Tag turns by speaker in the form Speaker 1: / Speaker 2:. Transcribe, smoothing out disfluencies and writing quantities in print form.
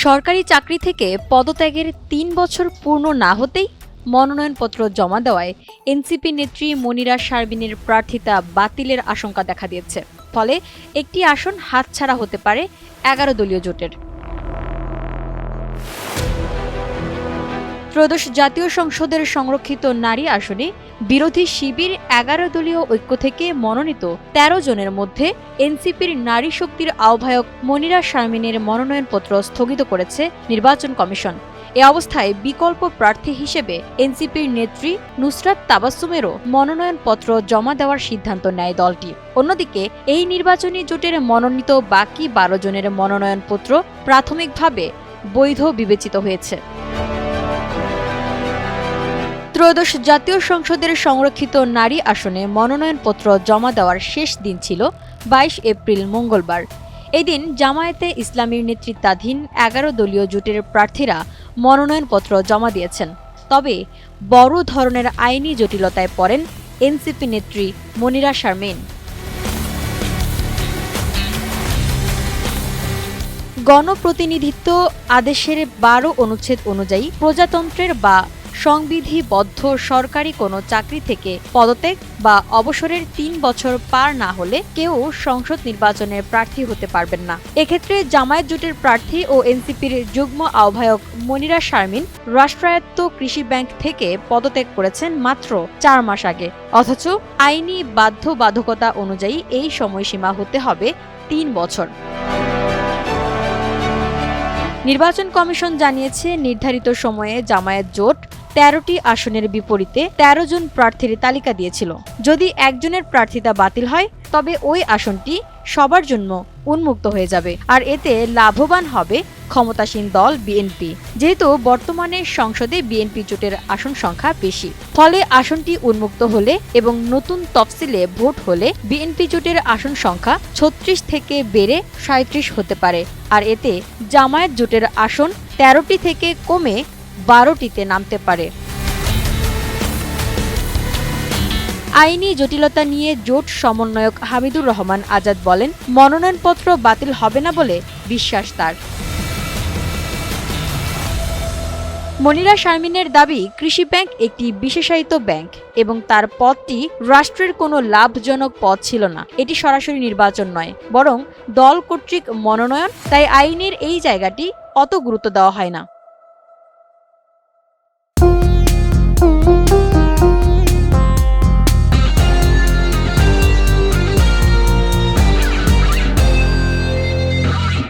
Speaker 1: সরকারি চাকরি থেকে পদত্যাগের ৩ বছর পূর্ণ না হতেই মনোনয়নপত্র জমা দেওয়ায় এনসিপি নেত্রী মনিরা শারমিনের প্রার্থিতা বাতিলের আশঙ্কা দেখা দিয়েছে। ফলে একটি আসন হাতছাড়া হতে পারে ১১ দলীয় জোটের। ত্রয়োদশ জাতীয় সংসদের সংরক্ষিত নারী আসনে বিরোধী শিবির ১১ দলীয় ঐক্য থেকে মনোনীত ১৩ জনের মধ্যে এনসিপির নারী শক্তির আহ্বায়ক মনিরা শারমিনের মনোনয়নপত্র স্থগিত করেছে নির্বাচন কমিশন। এ অবস্থায় বিকল্প প্রার্থী হিসেবে এনসিপির নেত্রী নুসরাত তাবাসসুমেরও মনোনয়নপত্র জমা দেওয়ার সিদ্ধান্ত নেয় দলটি। অন্যদিকে এই নির্বাচনী জোটের মনোনীত বাকি ১২ জনের মনোনয়নপত্র প্রাথমিকভাবে বৈধ বিবেচিত হয়েছে। ত্রয়োদশ জাতীয় সংসদের সংরক্ষিত নারী আসনে মনোনয়নপত্র জমা দেওয়ার শেষ দিন ছিল ২২ এপ্রিল মঙ্গলবার। এদিন জামায়াতে ইসলামীর নেতৃত্বাধীন ১১ দলীয় জোটের প্রার্থীরা মনোনয়নপত্র জমা দিয়েছেন। তবে বড় ধরনের আইনি জটিলতায় পড়েন এনসিপি নেত্রী মনিরা শারমিন। গণপ্রতিনিধিত্ব আদেশের ১২ অনুচ্ছেদ অনুযায়ী প্রজাতন্ত্রের বা সংবিধিবদ্ধ সরকারি কোনো চাকরি থেকে পদত্যাগ বা অবসরের ৩ বছর পার না হলে কেউ সংসদ নির্বাচনের প্রার্থী হতে পারবেন না। এক্ষেত্রে জামায়াত জোটের প্রার্থী ও এনসিপির যুগ্ম আহ্বায়ক মনিরা শারমিন রাষ্ট্রায়ত্ত কৃষি ব্যাংক থেকে পদত্যাগ করেছেন মাত্র ৪ মাস আগে। অথচ আইনি বাধ্যবাধকতা অনুযায়ী এই সময়সীমা হতে হবে ৩ বছর। নির্বাচন কমিশন জানিয়েছে, নির্ধারিত সময়ে জামায়াত জোট ১৩টি আসনের বিপরীতে ১৩ জন প্রার্থীর তালিকা দিয়েছিল। যদি একজনের প্রার্থিতা বাতিল হয় তবে ওই আসনটি সবার জন্য উন্মুক্ত হয়ে যাবে, আর এতে লাভবান হবে ক্ষমতাসীন দল বিএনপি, যেহেতু বর্তমানে সংসদে বিএনপি জোটের আসন সংখ্যা বেশি। ফলে আসনটি উন্মুক্ত হলে এবং নতুন তফসিলে ভোট হলে বিএনপি জোটের আসন সংখ্যা ৩৬ থেকে বেড়ে ৩৭ হতে পারে, আর এতে জামায়াত জোটের আসন ১৩টি থেকে কমে ১২টিতে নামতে পারে। আইনি জটিলতা নিয়ে জোট সমন্বয়ক হামিদুর রহমান আজাদ বলেন, মনোনয়নপত্র বাতিল হবে না বলে বিশ্বাস তার। মনিরা শারমিনের দাবি, কৃষি ব্যাংক একটি বিশেষায়িত ব্যাংক এবং তার পদটি রাষ্ট্রের কোনো লাভজনক পদ ছিল না। এটি সরাসরি নির্বাচন নয়, বরং দল কর্তৃক মনোনয়ন, তাই আইনের এই জায়গাটি অত গুরুত্ব দেওয়া হয় না।